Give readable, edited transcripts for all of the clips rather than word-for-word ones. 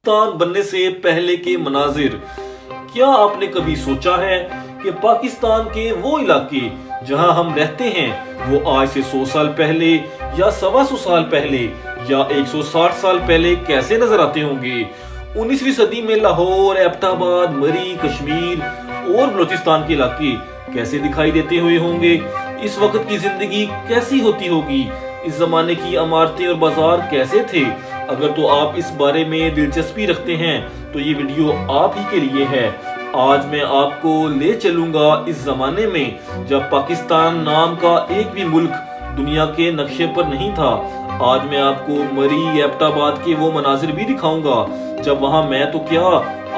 پاکستان بننے سے پہلے کے مناظر۔ کیا آپ نے کبھی سوچا ہے کہ پاکستان کے وہ علاقے جہاں ہم رہتے ہیں وہ آج سے 100 سال پہلے یا 125 سال پہلے یا 160 سال پہلے کیسے نظر آتے ہوں گے؟ 19ویں صدی میں لاہور، ایبٹ آباد، مری، کشمیر اور بلوچستان کے علاقے کیسے دکھائی دیتے ہوئے ہوں گے؟ اس وقت کی زندگی کیسی ہوتی ہوگی؟ اس زمانے کی عمارتیں اور بازار کیسے تھے؟ اگر تو آپ اس بارے میں دلچسپی رکھتے ہیں تو یہ ویڈیو آپ ہی کے لیے ہے۔ آج میں آپ کو لے چلوں گا اس زمانے میں جب پاکستان نام کا ایک بھی ملک دنیا کے نقشے پر نہیں تھا۔ آج میں آپ کو مری، ایبٹ آباد کے وہ مناظر بھی دکھاؤں گا جب وہاں میں تو کیا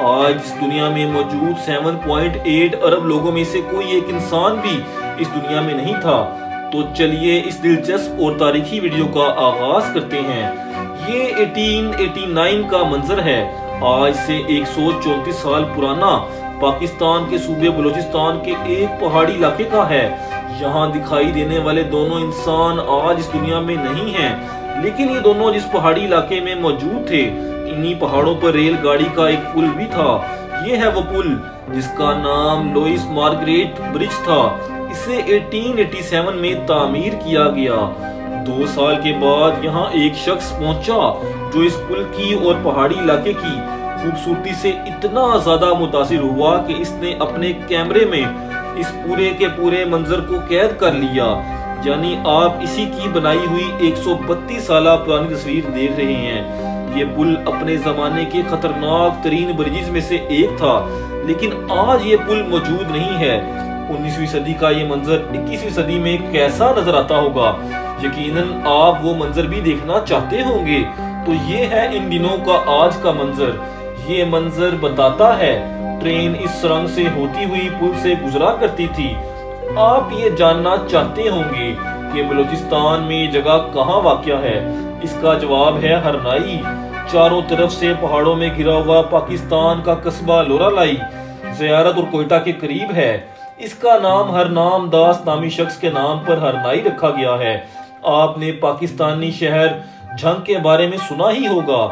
آج اس دنیا میں موجود 7.8 ارب لوگوں میں سے کوئی ایک انسان بھی اس دنیا میں نہیں تھا۔ تو چلیے اس دلچسپ اور تاریخی ویڈیو کا آغاز کرتے ہیں۔ یہ 1889 کا منظر ہے۔ آج سے 134 سال پرانا پاکستان کے صوبے بلوچستان کے ایک پہاڑی علاقے کا ہے۔ یہاں دکھائی دینے والے دونوں انسان آج اس دنیا میں نہیں ہیں، لیکن یہ دونوں جس پہاڑی علاقے میں موجود تھے انہی پہاڑوں پر ریل گاڑی کا ایک پل بھی تھا۔ یہ ہے وہ پل جس کا نام لوئس مارگریٹ برج تھا۔ اسے 1887 میں تعمیر کیا گیا۔ 2 سال کے بعد یہاں ایک شخص پہنچا جو اس پل کی اور پہاڑی علاقے کی خوبصورتی سے اتنا زیادہ متاثر ہوا کہ اس نے اپنے کیمرے میں اس پورے کے پورے منظر کو قید کر لیا۔ یعنی آپ اسی کی بنائی ہوئی 132 سالہ پرانی تصویر دیکھ رہے ہیں۔ یہ پل اپنے زمانے کے خطرناک ترین برجز میں سے ایک تھا، لیکن آج یہ پل موجود نہیں ہے۔ 19ویں صدی کا یہ منظر 21ویں صدی میں کیسا نظر آتا ہوگا؟ یقیناً آپ وہ منظر بھی دیکھنا چاہتے ہوں گے۔ تو یہ ہے ان دنوں کا آج کا منظر۔ یہ منظر بتاتا ہے ٹرین اس سرنگ سے ہوتی ہوئی پل سے گزرا کرتی تھی۔ آپ یہ جاننا چاہتے ہوں گے کہ بلوچستان میں یہ جگہ کہاں واقع ہے؟ اس کا جواب ہے ہرنائی۔ چاروں طرف سے پہاڑوں میں گھرا ہوا پاکستان کا قصبہ لورالائی زیارت اور کوئٹہ کے قریب ہے۔ اس کا نام ہرنام داس نامی شخص کے نام پر ہرنائی رکھا گیا ہے۔ آپ نے پاکستانی شہر جھنگ کے بارے میں سنا ہی ہوگا۔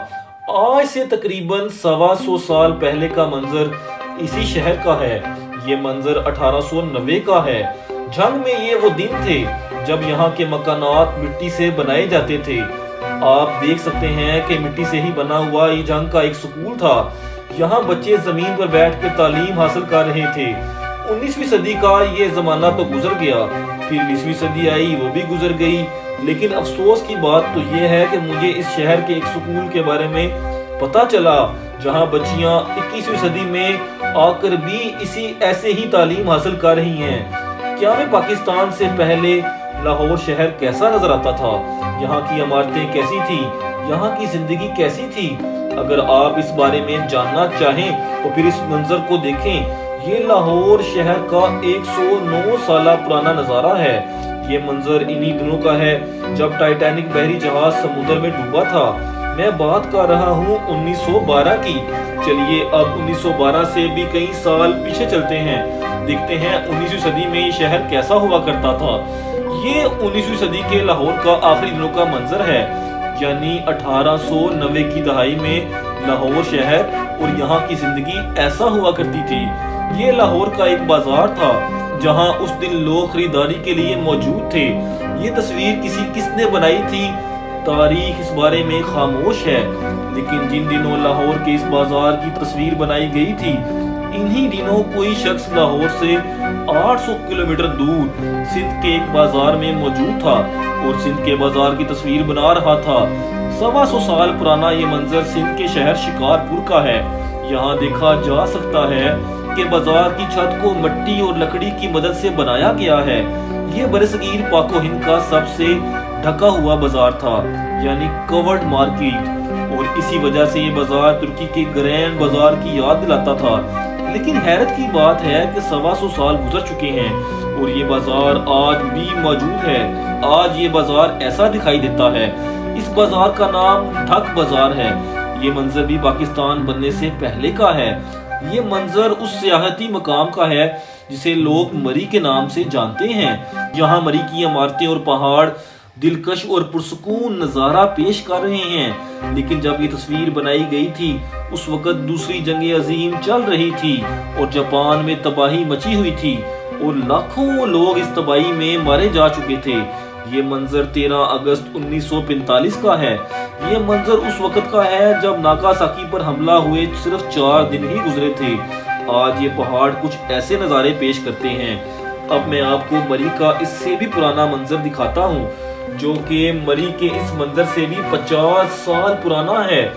آج سے تقریباً 125 سال پہلے کا منظر اسی شہر کا ہے۔ یہ منظر 1890 کا ہے۔ جھنگ میں یہ وہ دن تھے جب یہاں کے مکانات مٹی سے بنائے جاتے تھے۔ آپ دیکھ سکتے ہیں کہ مٹی سے ہی بنا ہوا یہ جھنگ کا ایک سکول تھا۔ یہاں بچے زمین پر بیٹھ کے تعلیم حاصل کر رہے تھے۔ 19ویں صدی کا یہ زمانہ تو گزر گیا، پھر 20ویں صدی آئی، وہ بھی گزر گئی، لیکن افسوس کی بات تو یہ ہے کہ مجھے اس شہر کے ایک سکول کے بارے میں پتا چلا جہاں بچیاں 21ویں صدی میں آ کر بھی ایسے ہی تعلیم حاصل کر رہی ہیں۔ کیا میں پاکستان سے پہلے لاہور شہر کیسا نظر آتا تھا؟ یہاں کی عمارتیں کیسی تھی؟ یہاں کی زندگی کیسی تھی؟ اگر آپ اس بارے میں جاننا چاہیں تو پھر اس منظر کو دیکھیں۔ یہ لاہور شہر کا 109 سالہ پرانا نظارہ ہے۔ یہ منظر انہی دنوں کا ہے جب ٹائٹینک بحری جہاز سمندر میں ڈوبا تھا۔ میں بات کر رہا ہوں 1912 کی۔ چلیے اب 1912 سے بھی کئی سال پیچھے چلتے ہیں، دیکھتے ہیں 19ویں صدی میں یہ شہر کیسا ہوا کرتا تھا۔ یہ 19ویں صدی کے لاہور کا آخری دنوں کا منظر ہے، یعنی 1890 کی دہائی میں لاہور شہر اور یہاں کی زندگی ایسا ہوا کرتی تھی۔ یہ لاہور کا ایک بازار تھا جہاں اس دن لوگ خریداری کے لیے موجود تھے۔ یہ تصویر کس نے بنائی تھی؟ تاریخ اس بارے میں خاموش ہے، لیکن جن دنوں لاہور کے اس بازار کی تصویر بنائی گئی تھی انہی دنوں کوئی شخص لاہور سے 800 کلومیٹر دور سندھ کے ایک بازار میں موجود تھا اور سندھ کے بازار کی تصویر بنا رہا تھا۔ 125 سال پرانا یہ منظر سندھ کے شہر شکارپور کا ہے۔ یہاں دیکھا جا سکتا ہے کہ بازار کی چھت کو مٹی اور لکڑی کی مدد سے بنایا گیا ہے۔ یہ برصغیر پاک و ہند کا سب سے ڈھکا ہوا بازار تھا، یعنی کورڈ مارکیٹ، اور اسی وجہ سے یہ بازار ترکی کے گرینڈ بازار کی یاد دلاتا تھا۔ لیکن حیرت کی بات ہے کہ 125 سال گزر چکے ہیں اور یہ بازار آج بھی موجود ہے۔ آج یہ بازار ایسا دکھائی دیتا ہے۔ اس بازار کا نام ڈھک بازار ہے۔ یہ منظر بھی پاکستان بننے سے پہلے کا ہے۔ یہ منظر اس سیاحتی مقام کا ہے جسے لوگ مری کے نام سے جانتے ہیں۔ یہاں مری کی عمارتیں اور پہاڑ دلکش اور پرسکون نظارہ پیش کر رہے ہیں۔ لیکن جب یہ تصویر بنائی گئی تھی اس وقت دوسری جنگ عظیم چل رہی تھی اور جاپان میں تباہی مچی ہوئی تھی اور لاکھوں لوگ اس تباہی میں مارے جا چکے تھے۔ یہ منظر 13 اگست 1945 کا ہے۔ یہ منظر اس وقت کا ہے جب ناگاساکی پر حملہ ہوئے صرف 4 دن ہی گزرے تھے۔ آج یہ پہاڑ کچھ ایسے نظارے پیش کرتے ہیں۔ اب میں آپ کو مری کا اس سے بھی پرانا منظر دکھاتا ہوں جو کہ مری کے اس منظر سے بھی 50 سال پرانا ہے۔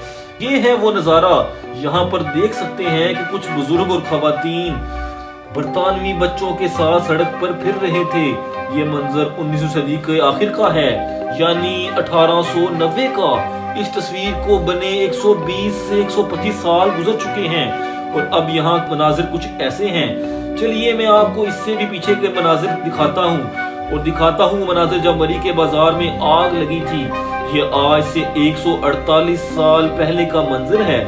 یہ ہے وہ نظارہ، یہاں پر دیکھ سکتے ہیں کہ کچھ بزرگ اور خواتین برطانوی بچوں کے ساتھ سڑک پر پھر رہے تھے۔ یہ منظر 19ویں صدی کے آخر کا ہے، یعنی 1890 کا۔ اس تصویر کو بنے 120 سے 125 سال گزر چکے ہیں اور اب یہاں مناظر کچھ ایسے ہیں۔ چلیے میں آپ کو اس سے بھی پیچھے کے مناظر دکھاتا ہوں اور دکھاتا ہوں مناظر جب مری کے بازار میں آگ لگی تھی۔ یہ آج سے 148 سال پہلے کا منظر ہے۔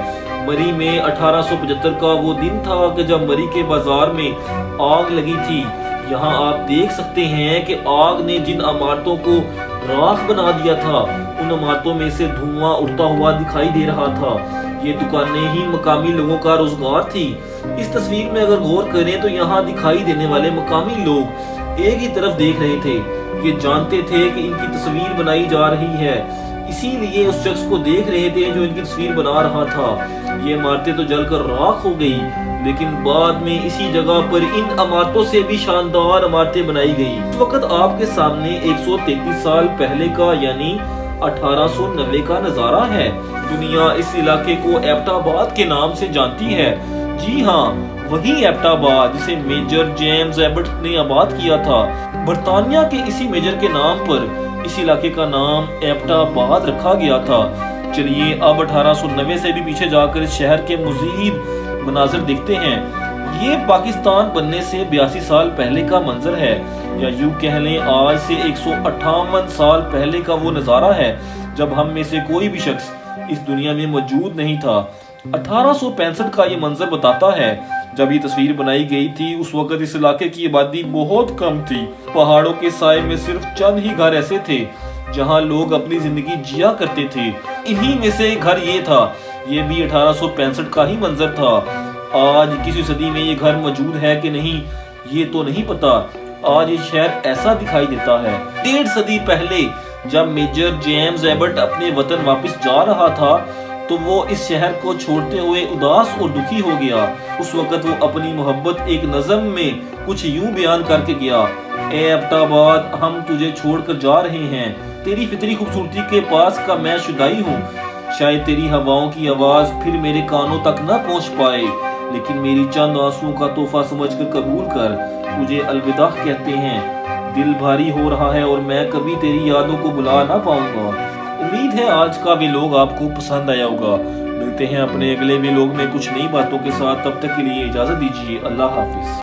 مری میں 1875 کا وہ دن تھا کہ جب مری کے بازار میں آگ لگی تھی۔ یہاں آپ دیکھ سکتے ہیں کہ آگ نے جن عمارتوں کو راکھ بنا دیا تھا ان عمارتوں میں سے دھواں اڑتا ہوا دکھائی دے رہا تھا۔ یہ دکانیں ہی مقامی لوگوں کا روزگار تھی۔ اس تصویر میں اگر غور کریں تو یہاں دکھائی دینے والے مقامی لوگ ایک ہی طرف دیکھ رہے تھے۔ یہ جانتے تھے کہ ان کی تصویر بنائی جا رہی ہے، اسی لیے اس شخص کو دیکھ رہے تھے جو ان کی تصویر بنا رہا تھا۔ یہ عمارتیں تو جل کر راکھ ہو گئی لیکن بعد میں اسی جگہ پر ان عمارتوں سے بھی شاندار عمارتیں بنائی گئی۔ اس وقت آپ کے سامنے 133 سال پہلے کا یعنی 1890 کا نظارہ ہے۔ دنیا اس علاقے کو ایبٹ آباد کے نام سے جانتی ہے۔ جی ہاں، وہی ایبٹ آباد جسے میجر جیمز ایبٹ نے آباد کیا تھا۔ برطانیہ کے اسی میجر کے نام پر اس علاقے کا نام ایبٹ آباد رکھا گیا تھا۔ چلیے اب 1890 سے بھی پیچھے جا کر اس شہر کے مزید مناظر دیکھتے ہیں۔ یہ پاکستان بننے سے 82 سال پہلے کا منظر ہے، یا یوں کہہ لیں آج سے 158 سال پہلے کا وہ نظارہ ہے جب ہم میں سے کوئی بھی شخص اس دنیا میں موجود نہیں تھا۔ 1865 کا یہ منظر بتاتا ہے جب یہ تصویر بنائی گئی تھی اس وقت اس علاقے کی آبادی بہت کم تھی۔ پہاڑوں کے سائے میں صرف چند ہی گھر ایسے تھے جہاں لوگ اپنی زندگی جیا کرتے تھے۔ انہی میں سے ایک گھر یہ تھا۔ یہ بھی 1865 کا ہی منظر تھا۔ آج 21ویں صدی میں یہ گھر موجود ہے کہ نہیں یہ تو نہیں پتا۔ آج یہ شہر ایسا دکھائی دیتا ہے۔ 1.5 صدی پہلے جب میجر جیمز ایبٹ اپنے وطن واپس جا رہا تھا تو وہ اس شہر کو چھوڑتے ہوئے اداس اور دکھی ہو گیا۔ اس وقت وہ اپنی محبت ایک نظم میں کچھ یوں بیان کر کے گیا: اے ایبٹ آباد، ہم تجھے چھوڑ کر جا رہے ہیں۔ تیری فطری خوبصورتی کے پاس کا میں شدائی ہوں۔ شاید تیری ہواؤں کی آواز پھر میرے کانوں تک نہ پہنچ پائے، لیکن میری چند آنسوؤں کا تحفہ سمجھ کر قبول کر۔ تجھے الوداع کہتے ہیں۔ دل بھاری ہو رہا ہے اور میں کبھی تیری یادوں کو بلا نہ پاؤں گا۔ امید ہے آج کا ویلوگ آپ کو پسند آیا ہوگا۔ ملتے ہیں اپنے اگلے ویلوگ میں کچھ نئی باتوں کے ساتھ، تب تک کے لیے اجازت دیجیے۔ اللہ حافظ۔